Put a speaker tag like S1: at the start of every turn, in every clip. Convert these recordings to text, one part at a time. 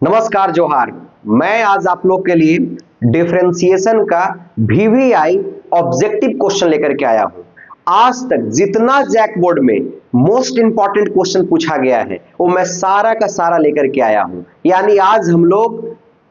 S1: नमस्कार जोहार। मैं आज आप लोग के लिए डिफरेंशिएशन का वीवीआई ऑब्जेक्टिव क्वेश्चन लेकर के आया हूं। आज तक जितना जैक बोर्ड में मोस्ट इंपॉर्टेंट क्वेश्चन पूछा गया है वो मैं सारा का सारा लेकर के आया हूं। यानी आज हम लोग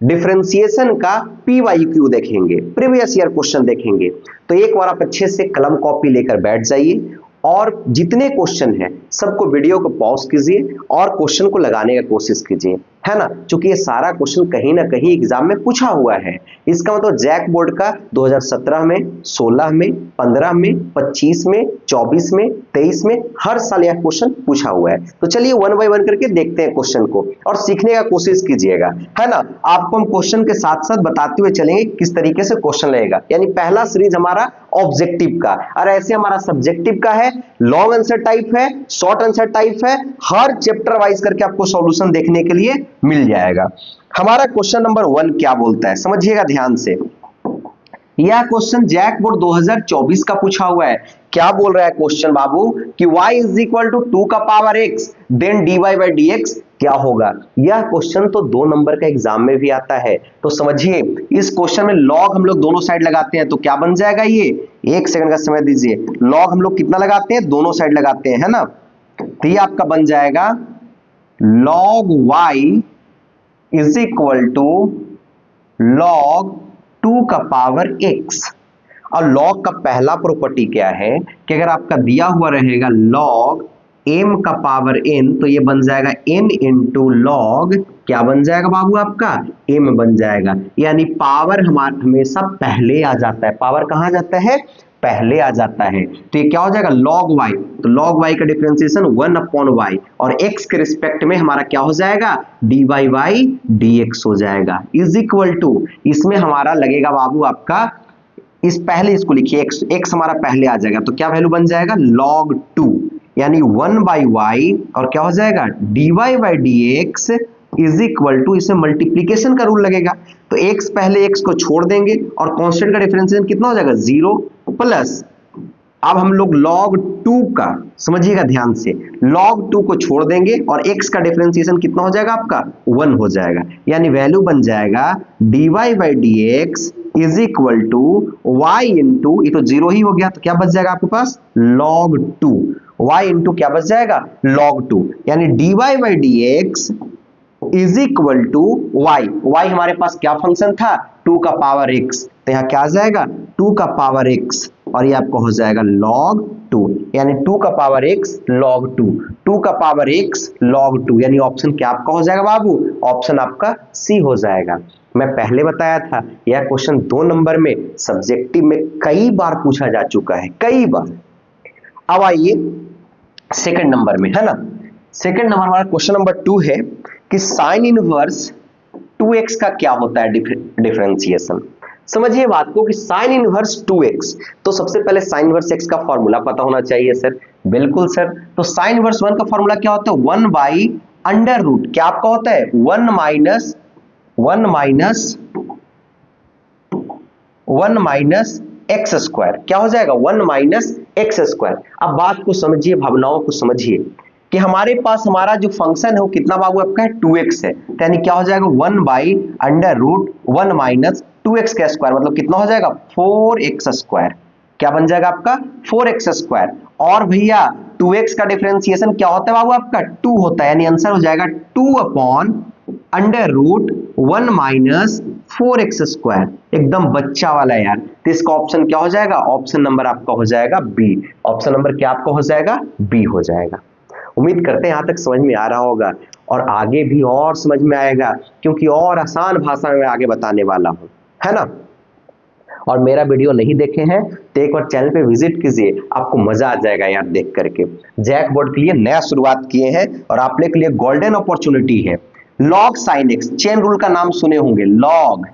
S1: डिफरेंशिएशन का पीवाईक्यू देखेंगे, प्रीवियस ईयर क्वेश्चन देखेंगे। तो एक बार आप अच्छे से कलम कॉपी लेकर बैठ जाइए और जितने क्वेश्चन हैं सबको वीडियो को पॉज कीजिए और क्वेश्चन को लगाने का कोशिश कीजिए, है ना। क्योंकि ये सारा क्वेश्चन कहीं ना कहीं एग्जाम में पूछा हुआ है। इसका मतलब जैक बोर्ड का 2017 में, 16 में, 15 में, 25 में, 24 में, 23 में हर साल यह क्वेश्चन पूछा हुआ है। तो चलिए वन बाय वन करके देखते हैं क्वेश्चन को और सीखने का कोशिश कीजिएगा, है ना। आपको हम क्वेश्चन के साथ साथ बताते हुए चलेंगे किस तरीके से क्वेश्चन लगेगा। यानी पहला सीरीज हमारा ऑब्जेक्टिव का, और ऐसे हमारा सब्जेक्टिव का है, लॉन्ग आंसर टाइप है, शॉर्ट आंसर टाइप है। हर चैप्टर वाइज करके आपको सॉल्यूशन देखने के लिए मिल जाएगा। हमारा क्वेश्चन नंबर 1 क्या बोलता है, समझिएगा ध्यान से। यह क्वेश्चन जैक बोर्ड 2024 का पूछा हुआ है। क्या बोल रहा है क्वेश्चन बाबू कि y इज इक्वल टू 2 का power x then dy by dx क्या होगा। यह क्वेश्चन तो 2 नंबर का एग्जाम में भी आता है। तो समझिए इस क्वेश्चन में लॉग हम लोग दोनों साइड लगाते हैं तो क्या बन जाएगा। ये एक सेकंड का समय दीजिए। लॉग हम लोग कितना लगाते हैं, दोनों साइड लगाते हैं, है ना। तो ये आपका बन जाएगा log y is equal to log 2 का पावर x। और log का पहला प्रॉपर्टी क्या है कि अगर आपका दिया हुआ रहेगा log m का पावर n तो ये बन जाएगा n इंटू log क्या बन जाएगा बाबू आपका m बन जाएगा। यानी पावर हमारा हमेशा पहले आ जाता है। पावर कहां आ जाता है, पहले आ जाता है। तो ये क्या हो जाएगा log y। तो log y का डिफरेंशिएशन 1/y और x के रिस्पेक्ट में हमारा क्या हो जाएगा dy बाई dx हो जाएगा इज इक्वल टू, इसमें हमारा लगेगा बाबू आपका, इस पहले इसको लिखिए x हमारा पहले आ जाएगा तो क्या वैल्यू बन जाएगा log 2 यानी 1/y और क्या हो जाएगा dy by dx is equal to, इसमें मल्टीप्लीकेशन का रूल लगेगा तो x पहले x को छोड़ देंगे और कांस्टेंट का डिफरेंशिएशन कितना हो जाएगा 0 प्लस, अब हम लोग log 2 का, समझिएगा ध्यान से, log 2 को छोड़ देंगे और x का डिफरेंशिएशन कितना हो जाएगा आपका 1 हो जाएगा। यानी वैल्यू बन जाएगा dy by dx is equal to y into, ये तो 0 ही हो गया तो क्या बच जाएगा आपके पास log 2, y इंटू क्या बच जाएगा log 2। यानी dy by dx is equal to y हमारे पास क्या फंक्शन था 2 का पावर x, तो यहाँ क्या आ जाएगा 2 का पावर x और ये आपको हो जाएगा log 2। यानी 2 का पावर x log 2, 2 का पावर x log 2 यानी ऑप्शन क्या आपका हो जाएगा बाबू, ऑप्शन आपका सी हो जाएगा। मैं पहले बताया था यह क्वेश्चन 2 नंबर में सब्जेक्टिव में कई बार पूछा जा चुका है, कई बार। अब आइए सेकंड नंबर में, है ना। सेकंड नंबर हमारा क्वेश्चन नंबर 2 है कि साइन इनवर्स 2x का क्या होता है डिफरेंशिएशन। समझिए बात को कि साइन इनवर्स 2x, तो सबसे पहले साइन इनवर्स x का फॉर्मूला पता होना चाहिए सर। बिल्कुल सर। तो साइन इनवर्स 1 का फॉर्मूला क्या होता है 1 बाई अंडर रूट, क्या आपका होता है 1 माइनस एक्स स्क्वायर, क्या हो जाएगा 1 माइनस एक्स स्क्वायर। अब बात को समझिए, भावनाओं को समझिए कि हमारे पास हमारा जो फंक्शन है वो कितना बाबू आपका है 2x है, तो यानी क्या हो जाएगा 1 by under root 1 minus 2x का स्क्वायर, मतलब कितना हो जाएगा 4x स्क्वायर। क्या बन जाएगा आपका 4x स्क्वायर। और भैया 2x का डिफरेंशिएशन क्या होता है बाबू आपका 2 होता है, यानी आंसर हो जाएगा 2 upon under root 1 minus 4x square. एकदम बच्चा वाला यार। तो इसका ऑप्शन क्या हो जाएगा, ऑप्शन नंबर आपका हो जाएगा बी। ऑप्शन नंबर क्या आपका हो जाएगा बी हो जाएगा। उम्मीद करते हैं यहां तक समझ में आ रहा होगा और आगे भी और समझ में आएगा क्योंकि और आसान भाषा में आगे बताने वाला हूं, है ना। और मेरा वीडियो नहीं देखे हैं तो एक बार चैनल पे विजिट कीजिए, आपको मजा आ जाएगा यार देख करके। जैक बोर्ड के लिए नया शुरुआत किए हैं और आप लोग के लिए गोल्डन अपॉर्चुनिटी है। log sin x, chain rule का नाम सुने होंगे, log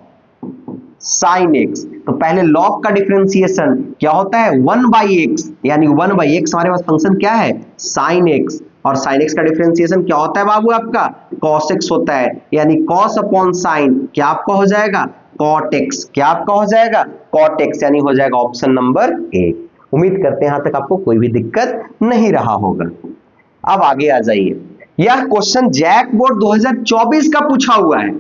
S1: sin x। तो पहले log का डिफरेंशिएशन क्या होता है 1 बाई एक्स, यानी 1 बाई एक्स हमारे पास फंक्शन क्या है sin x, और sin x का डिफरेंशिएशन क्या होता है बाबू आपका cos x होता है, यानी cos अपॉन sin क्या आपका हो जाएगा cot x, क्या आपका हो जाएगा cot x, यानी हो जाएगा ऑप्शन नंबर ए। उम्मीद करते हैं यहां तक आपको कोई भी दिक्कत नहीं रहा होगा। अब आगे आ जाइए यह क्वेश्चन जैक बोर्ड 2024 का पूछा हुआ है।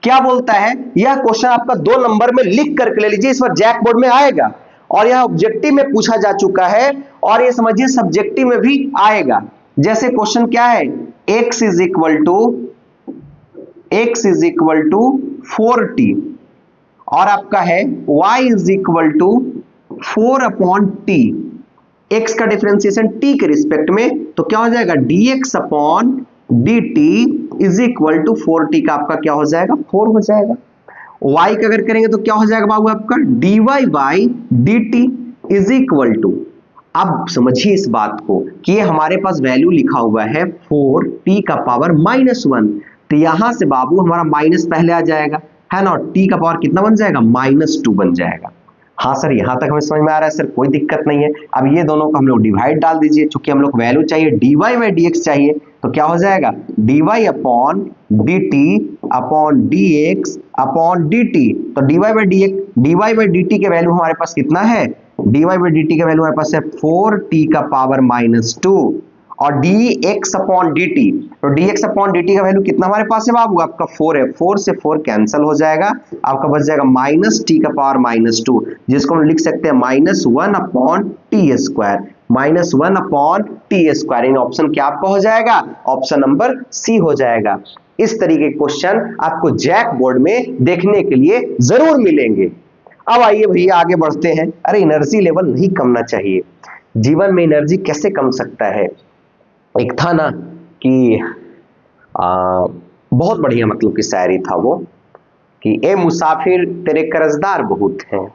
S1: क्या बोलता है, यह क्वेश्चन आपका 2 नंबर में लिख करके ले लीजिए, इस बार जैक बोर्ड में आएगा और यह ऑब्जेक्टिव में पूछा जा चुका है और ये समझिए सब्जेक्टिव में भी आएगा। जैसे क्वेश्चन क्या है, x is equal to 4t और आपका है y is equal to 4/t। x का डिफरेंशिएशन t के रिस्पेक्ट में, तो क्या हो जाएगा dx/dt is equal to 4t का आपका क्या हो जाएगा 4 हो जाएगा। y का अगर करेंगे तो क्या हो जाएगा बाबू आपका dy/dt इज इक्वल टू, अब समझिए इस बात को कि ये हमारे पास वैल्यू लिखा हुआ है 4t का पावर -1, तो यहां से बाबू हमारा माइनस पहले आ जाएगा, है ना, t का पावर कितना बन जाएगा -2 बन जाएगा। हाँ सर, यहां तक हमें समझ में आ रहा है सर, कोई दिक्कत नहीं है। अब ये दोनों को हम लोग डिवाइड डाल दीजिए, चूंकि हम लोग वैल्यू चाहिए dy/dx चाहिए, तो क्या हो जाएगा dy/dt/dx/dt। तो dy/dt के वैल्यू हमारे पास कितना है, dy/dt के वैल्यू हमारे पास है 4t का पावर -2 और dx/dt, तो dx/dt का वैल्यू कितना हमारे पास है बाबू आपका 4 है, 4 से 4 कैंसिल हो जाएगा, आपका बच जाएगा -t का पावर -2, जिसको हम लिख सकते हैं -1/t²। इन ऑप्शन क्या आपका हो जाएगा, ऑप्शन नंबर सी हो जाएगा। इस तरीके के क्वेश्चन आपको जैक बोर्ड में देखने के लिए जरूर मिलेंगे। अब आइए भैया आगे बढ़ते हैं। अरे एनर्जी लेवल नहीं कमना चाहिए, जीवन में एनर्जी कैसे कम सकता है। एक था ना कि बहुत बढ़िया मतलब की शायरी था वो कि ए मुसाफिर तेरे कर्जदार बहुत हैं,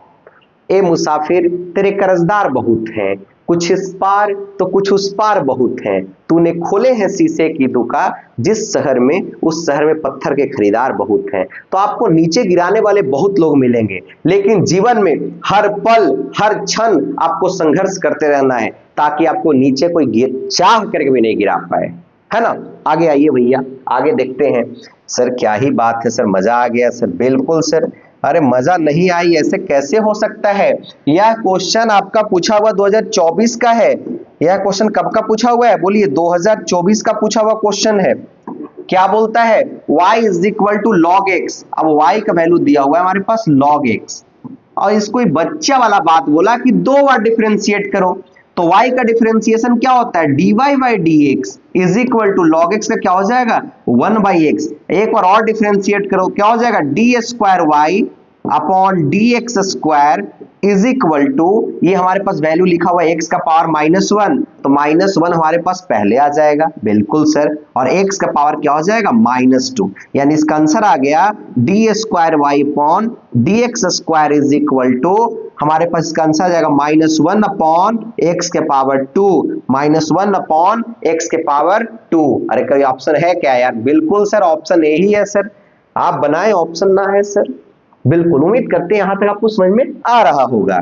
S1: ए मुसाफिर तेरे कर्जदार बहुत हैं, कुछ इस पार तो कुछ उस पार बहुत हैं, तूने खोले हैं शीशे की दुकान जिस शहर में, उस शहर में पत्थर के खरीदार बहुत हैं। तो आपको नीचे गिराने वाले बहुत लोग मिलेंगे, लेकिन जीवन में हर पल हर क्षण आपको संघर्ष करते रहना है ताकि आपको नीचे कोई चाह करके भी नहीं गिरा पाए, है ना। आगे आइए भैया, आगे देखते हैं। सर क्या ही बात है सर, मजा आ गया सर। बिल्कुल सर, अरे मजा नहीं आई, ऐसे कैसे हो सकता है। यह क्वेश्चन आपका पूछा हुआ 2024 का है। यह क्वेश्चन कब का पूछा हुआ है, बोलिए 2024 का पूछा हुआ क्वेश्चन है। क्या बोलता है, y is equal to log x। अब y का वैल्यू दिया हुआ है हमारे पास log x, और इसको बच्चा वाला बात बोला कि 2 बार डिफरेंशिएट करो, तो y का डिफरेंशिएशन क्या होता है dy/dx is equal to log x का क्या हो जाएगा 1/x। एक बार और डिफरेंशिएट करो, क्या हो जाएगा d²y/dx² इज इक्वल टू, ये हमारे पास वैल्यू लिखा हुआ है x का पावर -1, तो -1 हमारे पास पहले आ जाएगा, बिल्कुल सर, और x का पावर क्या हो जाएगा -2, यानी इसका आंसर आ गया d²y/dx² इज इक्वल टू, हमारे पास इसका आंसर आ जाएगा -1/x के पावर 2, -1/x के पावर 2। अरे कोई ऑप्शन है क्या यार, बिल्कुल सर ऑप्शन ए ही है सर, आप बनाए ऑप्शन ना है सर। बिल्कुल, उम्मीद करते हैं यहां तक आपको समझ में आ रहा होगा।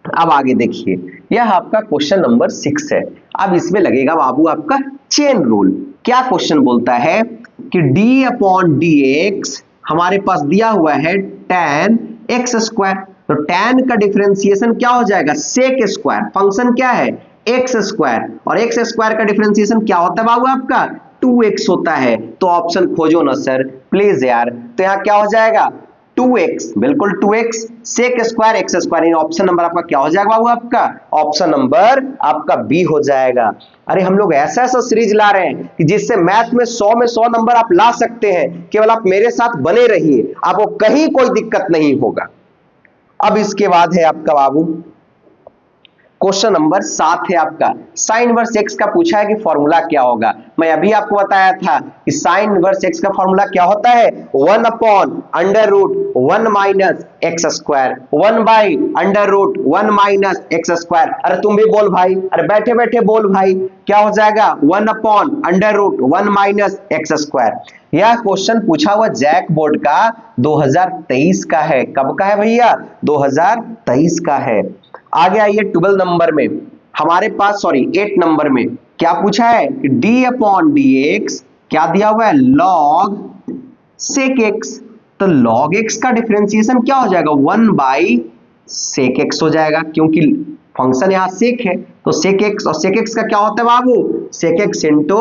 S1: अब आगे देखिए, यह आपका क्वेश्चन नंबर 6 है। अब इसमें लगेगा बाबू आपका चेन रूल। क्या क्वेश्चन बोलता है कि d/dx हमारे पास दिया हुआ है tan x², तो tan का डिफरेंशिएशन क्या हो जाएगा sec², फंक्शन क्या है x², और x² का डिफरेंशिएशन क्या होता है बाबू आपका 2x होता है। तो ऑप्शन खोजो ना सर प्लीज यार, तो यहाँ क्या हो जाएगा 2x, बिल्कुल 2x, sec² x², इन ऑप्शन नंबर आपका क्या हो जाएगा बाबू आपका, ऑप्शन नंबर आपका बी हो जाएगा। अरे हम लोग ऐसा ऐसा सीरीज ला रहे हैं कि जिससे मैथ में 100 में 100 नंबर आप ला सकते हैं, केवल आप मेरे साथ बने रहिए, आपको कहीं कोई दिक्कत नहीं होगा। अब इसके बाद है आपका बाबू क्वेश्चन नंबर 7 है आपका, साइन इनवर्स x का पूछा है कि फॉर्मूला क्या होगा। मैं अभी आपको बताया था कि साइन इनवर्स x का फॉर्मूला क्या होता है 1/√1 - x², 1/√1 - x²। अरे तुम भी बोल भाई, अरे बैठे बैठे बोल भाई, क्या हो जाएगा 1/√1 - x²। यह क्वेश्चन पूछा हुआ जैक बोर्ड का 2023 का है। कब का है भैया 2023 का है। आगे आइए 12 नंबर में हमारे पास, सॉरी 8 नंबर में क्या पूछा है कि d/dx क्या दिया हुआ है log sec x, तो log x का डिफरेंशिएशन क्या हो जाएगा 1/sec x हो जाएगा, क्योंकि फंक्शन यहां sec है, तो sec x, और sec x का क्या होता है बाबू sec x into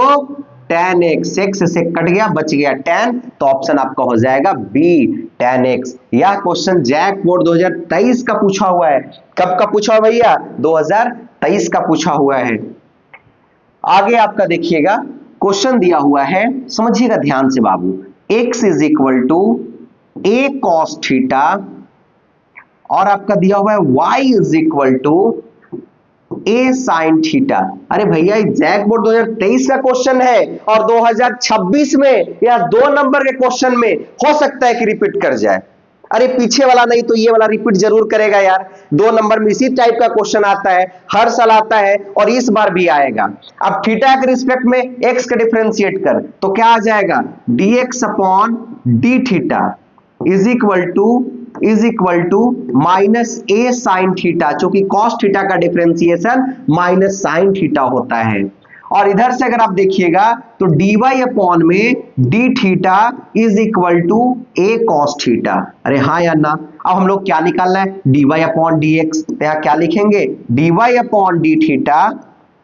S1: tan x, x से कट गया बच गया tan, तो ऑप्शन आपका हो जाएगा बी tan x। यह क्वेश्चन जैक बोर्ड 2023 का पूछा हुआ है। कब का पूछा हुआ भैया? 2023 का पूछा हुआ है। आगे आपका देखिएगा क्वेश्चन दिया हुआ है, समझिएगा ध्यान से बाबू। x is equal to a cos theta और आपका दिया हुआ है y is equal to a sin theta. अरे भैया जैक बोर्ड 2023 का क्वेश्चन है और 2026 में या 2 नंबर के क्वेश्चन में हो सकता है कि रिपीट कर जाए। अरे पीछे वाला नहीं तो ये वाला रिपीट जरूर करेगा यार। 2 नंबर में इसी टाइप का क्वेश्चन आता है, हर साल आता है और इस बार भी आएगा। अब थीटा के रिस्पेक्ट में x का डिफरेंशिएट कर तो क्या आ जाएगा? dx upon D theta is equal to minus a sine theta, जो कि कॉस थीटा का डिफरेंशिएशन माइनस साइन थीटा होता है। और इधर से अगर आप देखिएगा तो dy अपॉन में D theta is equal to a cos theta. अरे हाँ या ना? अब हम लोग क्या निकालना है? dy अपॉन dx, तो यहाँ क्या लिखेंगे? dy upon D theta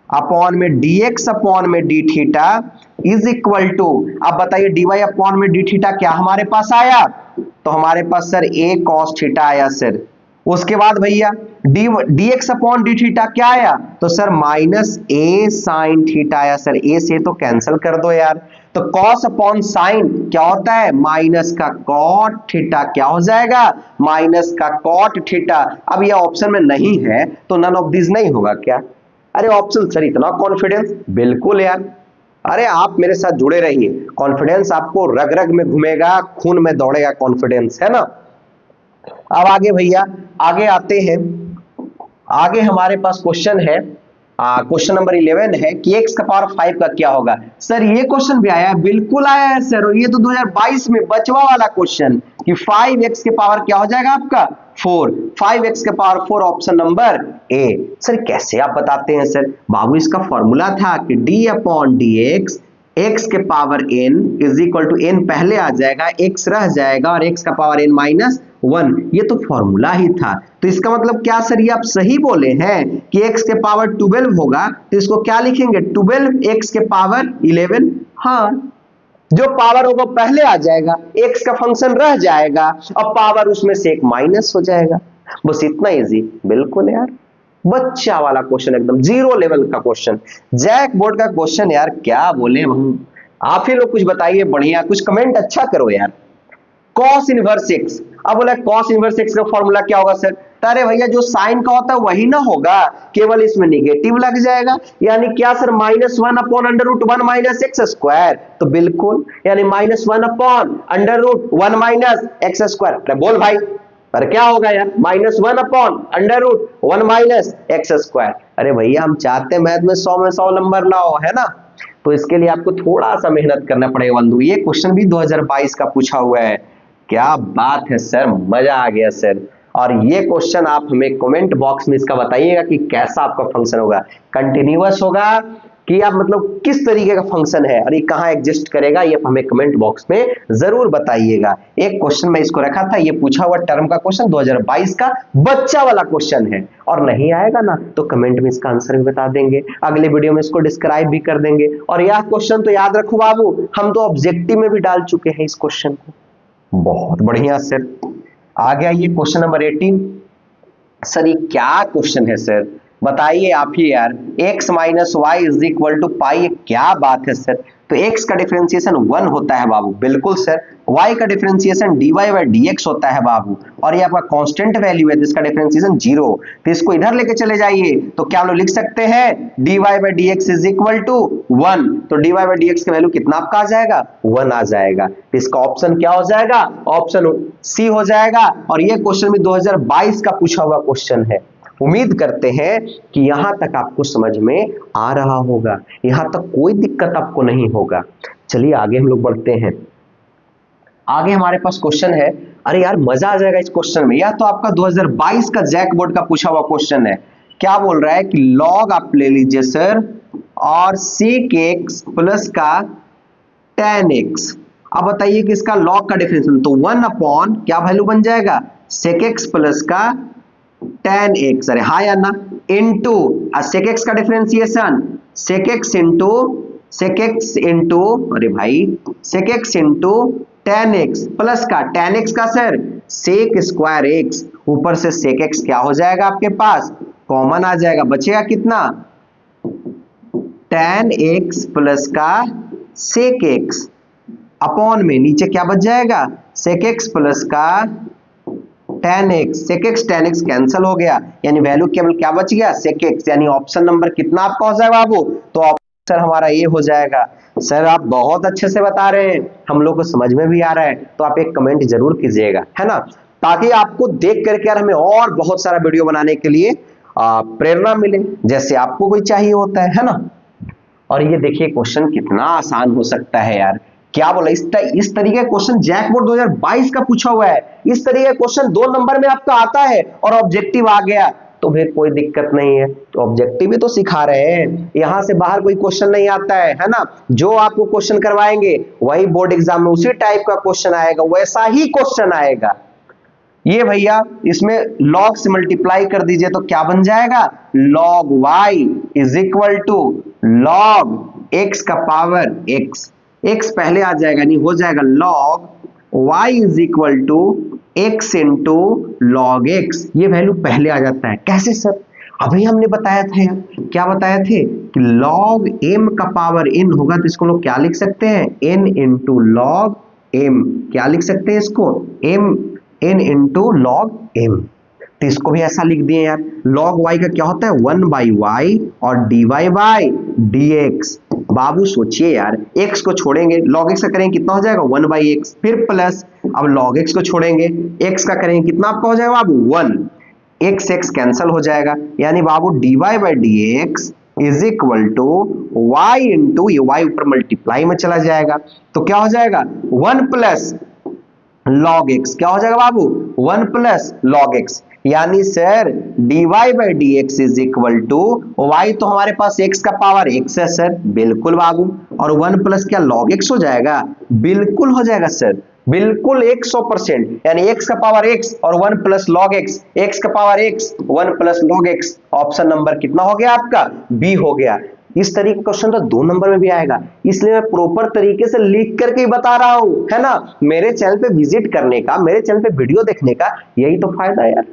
S1: upon में dx अपॉन में D theta is equal to, अब बताइए dy अपॉन में डी थीटा क्या हमारे पास आया? तो हमारे पास सर a cos थीटा आया सर। उसके बाद भैया dx अपॉन डी थीटा क्या आया? तो sir minus a sin theta आया सर। a से तो कैंसिल कर दो यार। तो cos अपॉन साइन क्या होता है? माइनस का cot थीटा क्या हो जाएगा? माइनस का cot थीटा। अब यह ऑप्शन में नहीं है तो नन ऑफ दिस नहीं होगा क्या? अरे ऑप्शन सर इतना कॉन्फिडेंस? बिल्कुल यार। अरे आप मेरे साथ जुड़े रहिए, कॉन्फिडेंस आपको रग रग में घूमेगा, खून में दौड़ेगा कॉन्फिडेंस, है ना। अब आगे भैया आगे आते हैं। आगे हमारे पास क्वेश्चन है, क्वेश्चन नंबर 11 है कि x का पावर 5 का क्या होगा। सर ये क्वेश्चन भी आया है? बिल्कुल आया है सर, और ये तो 2022 में बचवा वाला क्वेश्चन कि 5x के पावर क्या हो जाएगा आपका? 4। 5x के power 4 option number A. Sir कैसे आप बताते हैं सर? बाबू इसका फॉर्मूला था कि d अपॉन dx x के power n is equal to n पहले आ जाएगा, x रह जाएगा और x का पावर n माइनस 1, ये तो फॉर्मूला ही था। तो इसका मतलब क्या सर ये आप सही बोले हैं कि x के पावर 12 होगा, तो इसको क्या लिखेंगे? 12x के पावर 11। हाँ, जो पावर होगा पहले आ जाएगा, x का फंक्शन रह जाएगा और पावर उसमें से एक माइनस हो जाएगा। बस इतना इजी। बिल्कुल यार, बच्चा वाला क्वेश्चन, एकदम 0 लेवल का क्वेश्चन, जैक बोर्ड का क्वेश्चन यार। क्या बोले हम, आप ही लोग कुछ बताइए बढ़िया, कुछ कमेंट अच्छा करो यार। cos इनवर्स x, अब बोला cos इनवर्स x का फॉर्मूला क्या होगा सर? अरे भैया जो साइन का होता है वही ना होगा, केवल इसमें निगेटिव लग जाएगा। यानी क्या sir? -1 upon under root 1 minus x square. तो बिल्कुल, यानी -1 upon under root 1 minus x square. अरे बोल भाई, पर क्या होगा यार? -1 upon under root 1 minus x square. अरे भैया हम चाहते हैं मैथ में 100 में 100 नंबर लाओ, है ना। तो इसके लिए आपको थोड़ा सा मेहनत करना पड़ेगा बंधु। ये क्वेश्चन भी 2022 का पूछा हुआ है। क्या बात है सर, मजा आ गया सर। और ये क्वेश्चन आप हमें कमेंट बॉक्स में इसका बताइएगा कि कैसा आपका फंक्शन होगा, कंटिन्यूअस होगा कि आप मतलब किस तरीके का फंक्शन है और ये कहां एग्जिस्ट करेगा, ये हमें कमेंट बॉक्स में जरूर बताइएगा। एक क्वेश्चन मैं इसको रखा था, ये पूछा हुआ टर्म का क्वेश्चन 2022 का बच्चा वाला क्वेश्चन है, और नहीं आएगा ना तो कमेंट में इसका आंसर भी बता देंगे, अगले वीडियो में इसको डिस्क्राइब भी कर देंगे। और यह क्वेश्चन तो याद रखो बाबू, हम तो ऑब्जेक्टिव में भी डाल चुके हैं इस क्वेश्चन को। बहुत बढ़िया सर। आ गया ये क्वेश्चन नंबर 18। सर ये क्या क्वेश्चन है सर, बताइए आप ही यार। x minus y is equal to pi, क्या बात है सर। तो x का डिफरेंशिएशन 1 होता है बाबू। बिल्कुल सर। y का डिफरेंशिएशन dy बाई dx होता है बाबू, और ये आपका कांस्टेंट वैल्यू है, जिसका डिफरेंशिएशन 0। तो इसको इधर लेके चले जाइए तो क्या हम लोग लिख सकते हैं? dy by dx is equal to 1। तो dy बाई dx का वैल्यू कितना आपका आ जाएगा? 1 आ जाएगा। तो इसका ऑप्शन क्या हो जाएगा? ऑप्शन सी हो जाएगा। और ये क्वेश्चन भी 2022 का पूछा हुआ क्वेश्चन है। उम्मीद करते हैं कि यहां तक आपको समझ में आ रहा होगा, यहां तक कोई दिक्कत आपको नहीं होगा। चलिए आगे हम लोग बढ़ते हैं। आगे हमारे पास क्वेश्चन है, अरे यार मजा आ जाएगा इस क्वेश्चन में। यह तो आपका 2022 का जैक बोर्ड का पूछा हुआ क्वेश्चन है। क्या बोल रहा है कि लॉग आप ले लीजिए सर और sec x प्लस का tan x। अब बताइए कि इसका लॉग का डिफरेंशिएशन, तो 1 अपॉन क्या वैल्यू बन जाएगा? sec x प्लस का tan x, अरे हाँ या ना, इनटू sec x का differentiation sec x into sec x into, अरे भाई sec x into tan x plus का tan x का सर sec स्क्वायर x, ऊपर से sec x क्या हो जाएगा आपके पास, कॉमन आ जाएगा, बचेगा कितना tan x प्लस का sec x अपॉन में नीचे क्या बच जाएगा sec x प्लस का tan x, sec x tan x cancel हो गया, यानी वैल्यू केवल क्या बच गया sec x, यानी ऑप्शन नंबर कितना आपका हो जाएगा बाबू, तो ऑप्शन हमारा ये हो जाएगा। सर आप बहुत अच्छे से बता रहे हैं, हम लोग को समझ में भी आ रहा है, तो आप एक कमेंट जरूर कीजिएगा, है ना, ताकि आपको देख करके यार हमें और बहुत सारा वीडियो बनाने के लिए प्रेरणा मिले, जैसे आपको कोई चाहिए होता है ना। और ये देखिए क्वेश्चन कितना आसान हो सकता है यार, क्या बोला, इस तरीके का क्वेश्चन जैक बोर्ड 2022 का पूछा हुआ है, इस तरीके का क्वेश्चन 2 नंबर में आपका आता है और ऑब्जेक्टिव आ गया तो फिर कोई दिक्कत नहीं है, तो ऑब्जेक्टिव भी तो सिखा रहे हैं, यहां से बाहर कोई क्वेश्चन नहीं आता है ना, जो आपको क्वेश्चन करवाएंगे वही बोर्ड एग्जाम में उसी टाइप का क्वेश्चन आएगा, वैसा ही क्वेश्चन आएगा। ये भैया इसमें log से मल्टीप्लाई कर दीजिए तो क्या बन जाएगा, log y is equal to log x का पावर x, x पहले आ जाएगा, नहीं हो जाएगा log y is equal to x into log x, ये वैल्यू पहले आ जाता है। कैसे सर, अभी हमने बताया था यार, क्या बताए थे कि log m का पावर n होगा तो इसको लोग क्या लिख सकते हैं, n इंटू log m, क्या लिख सकते हैं इसको n इंटू log m, तो इसको भी ऐसा लिख दिए यार। log y का क्या होता है 1/y और dy बाई dx। बाबू सोचिए यार, x को छोड़ेंगे log x का करेंगे कितना हो जाएगा 1/x, फिर प्लस अब log x को छोड़ेंगे x का करेंगे कितना आपका हो जाएगा बाबू 1, x कैंसिल हो जाएगा, यानी बाबू dy by dx is equal to y into ये y ऊपर मल्टीप्लाई में चला जाएगा तो क्या हो जाएगा 1 प्लस log x, क्या हो जाएगा बाबू 1 प्लस log x, यानी sir dy by dx is equal to y, तो हमारे पास x का पावर x है सर, बिल्कुल बाबू, और 1 प्लस क्या log x हो जाएगा, बिल्कुल हो जाएगा सर, बिल्कुल 100%, यानी x का पावर x और 1 प्लस log x, x का power x 1 plus log x, option number कितना हो गया आपका B हो गया। इस तरीके का क्वेश्चन तो 2 नंबर में भी आएगा, इसलिए मैं प्रॉपर तरीके से लिख करके ही बता रहा हूं, है ना, मेरे चैनल पे विजिट करने का, मेरे चैनल पे वीडियो देखने का यही तो फायदा है यार।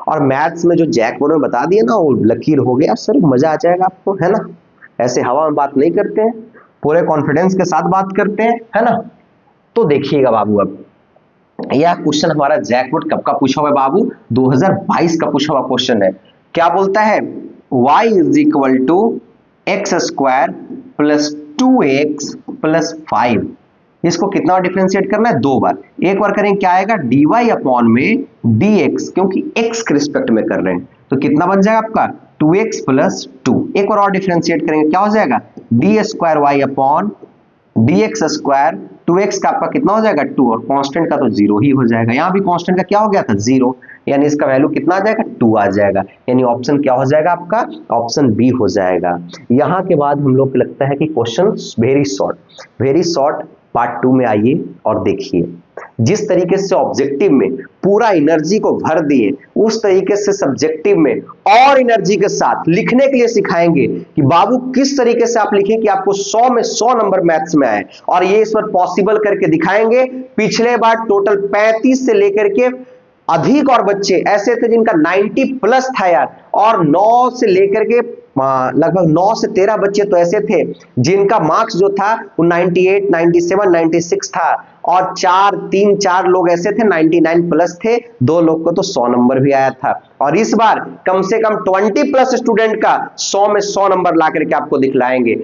S1: और मैथ्स में जो जैक बोर्ड में बता दिए ना वो लकीर हो गया सर, मजा आ जाएगा आपको, है ना, ऐसे हवा में बात नहीं करते हैं, पूरे कॉन्फिडेंस के साथ बात करते हैं, है ना। तो देखिएगा बाबू, अब यह क्वेश्चन हमारा जैक बोर्ड कब का पूछा हुआ है बाबू, 2022 का पूछा हुआ क्वेश्चन है। क्या बोलता है y is equal to x square plus 2x plus 5, इसको कितना डिफरेंशिएट करना है 2 बार, एक बार करेंगे क्या आएगा dy अपॉन में dx, क्योंकि x के रिस्पेक्ट में कर रहे हैं तो कितना बन जाएगा आपका 2x प्लस 2, एक बार और डिफरेंशिएट करेंगे क्या हो जाएगा d square y upon dx square, 2x का आपका कितना हो जाएगा 2, और कांस्टेंट का तो 0 ही हो जाएगा, यहाँ भी कांस्टेंट का क्या हो गया था 0, यानी इसका वैल्यू कितना आ जाएगा 2 आ जाएगा, यानी ऑप्शन क्या हो जाएगा आपका, ऑप्शन बी हो जाएगा। यहाँ के बाद हम लोग को लगता है कि क्वेश्चन वेरी शॉर्ट पार्ट 2 में आइए और देखिए, जिस तरीके से ऑब्जेक्टिव में पूरा एनर्जी को भर दिए उस तरीके से सब्जेक्टिव में और एनर्जी के साथ लिखने के लिए सिखाएंगे कि बाबू किस तरीके से आप लिखें कि आपको 100 में 100 नंबर मैथ्स में आए, और ये इस पर पॉसिबल करके दिखाएंगे। पिछले बार टोटल 35 से लेकर के अधिक और बच्चे ऐसे थे जिनका 90 प्लस था यार, और 9 से लेकर के लगभग 9 से 13 बच्चे तो ऐसे थे जिनका मार्क्स जो था वो 98, 97, 96 था, और 4 लोग ऐसे थे 99 प्लस थे, 2 लोग को तो 100 नंबर भी आया था। और इस बार कम से कम 20 प्लस स्टूडेंट का 100 में 100 नंबर ला करके आपको दिखलाएंगे।